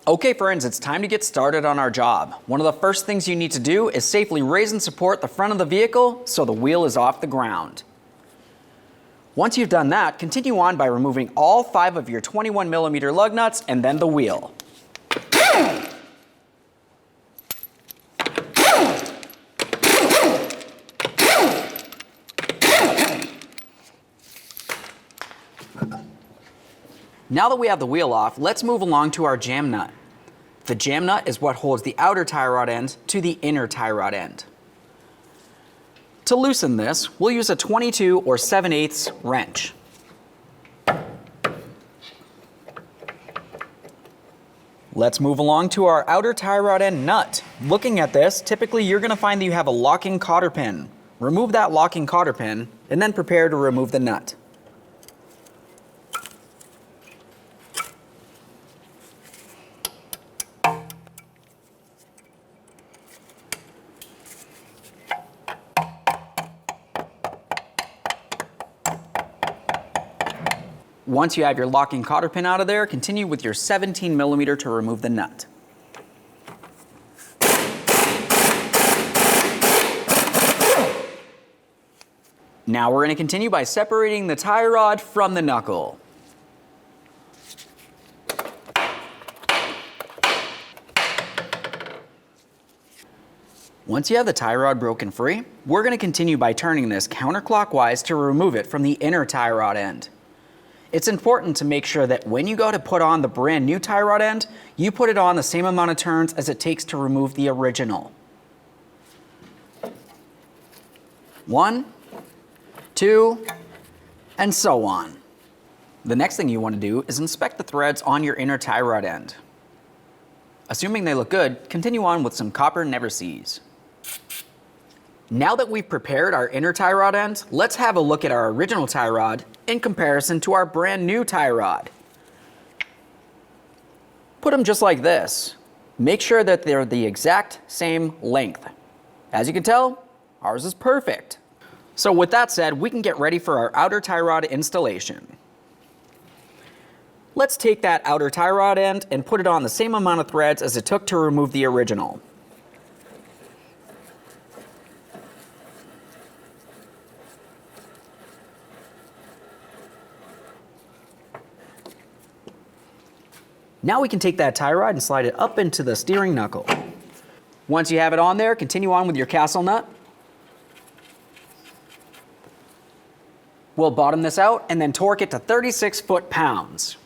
Okay friends, it's time to get started on our job. One of the first things you need to do is safely raise and support the front of the vehicle so the wheel is off the ground. Once you've done that, continue on by removing all 5 of your 21mm lug nuts and then the wheel. Now that we have the wheel off, let's move along to our jam nut. The jam nut is what holds the outer tie rod end to the inner tie rod end. To loosen this, we'll use a 22 or 7/8 wrench. Let's move along to our outer tie rod end nut. Looking at this, typically you're going to find that you have a locking cotter pin. Remove that locking cotter pin and then prepare to remove the nut. Once you have your locking cotter pin out of there, continue with your 17mm to remove the nut. Now we're going to continue by separating the tie rod from the knuckle. Once you have the tie rod broken free, we're going to continue by turning this counterclockwise to remove it from the inner tie rod end. It's important to make sure that when you go to put on the brand new tie rod end, you put it on the same amount of turns as it takes to remove the original. 1, 2, and so on. The next thing you want to do is inspect the threads on your inner tie rod end. Assuming they look good, continue on with some copper never sees. Now that we've prepared our inner tie rod end, let's have a look at our original tie rod in comparison to our brand new tie rod. Put them just like this. Make sure that they're the exact same length. As you can tell, ours is perfect. So with that said, we can get ready for our outer tie rod installation. Let's take that outer tie rod end and put it on the same amount of threads as it took to remove the original. Now we can take that tie rod and slide it up into the steering knuckle. Once you have it on there, continue on with your castle nut. We'll bottom this out and then torque it to 36 foot-pounds.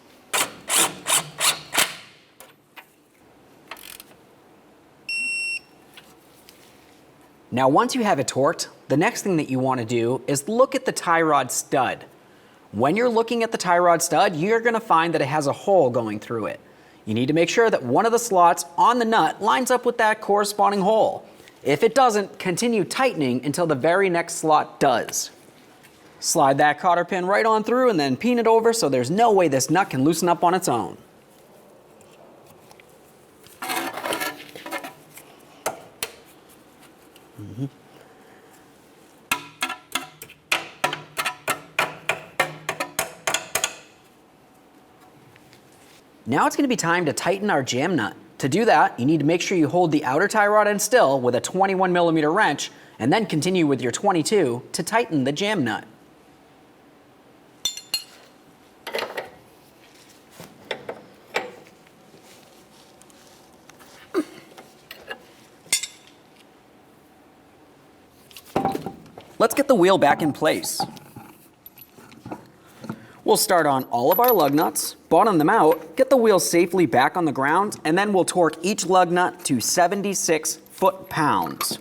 Now once you have it torqued, the next thing that you want to do is look at the tie rod stud. When you're looking at the tie rod stud, you're going to find that it has a hole going through it. You need to make sure that one of the slots on the nut lines up with that corresponding hole. If it doesn't, continue tightening until the very next slot does. Slide that cotter pin right on through and then pin it over so there's no way this nut can loosen up on its own. Now it's going to be time to tighten our jam nut. To do that, you need to make sure you hold the outer tie rod end still with a 21mm wrench and then continue with your 22 to tighten the jam nut. Let's get the wheel back in place. We'll start on all of our lug nuts, bottom them out, get the wheel safely back on the ground, and then we'll torque each lug nut to 76 foot-pounds.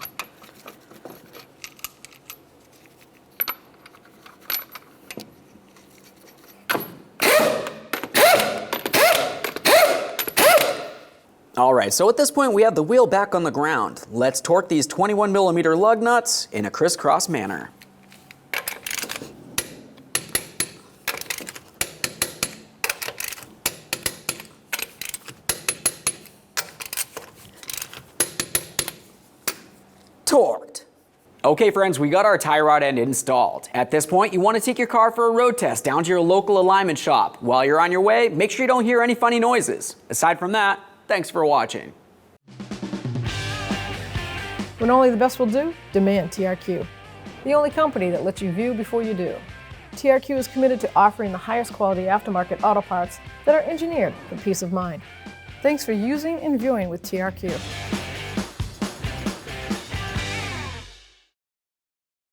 Alright, so at this point we have the wheel back on the ground. Let's torque these 21mm lug nuts in a crisscross manner. Torqued. Okay friends, we got our tie rod end installed. At this point, you want to take your car for a road test down to your local alignment shop. While you're on your way, make sure you don't hear any funny noises. Aside from that, Thanks for watching. When only the best will do, demand TRQ. The only company that lets you view before you do. TRQ is committed to offering the highest quality aftermarket auto parts that are engineered for peace of mind. Thanks for using and viewing with TRQ.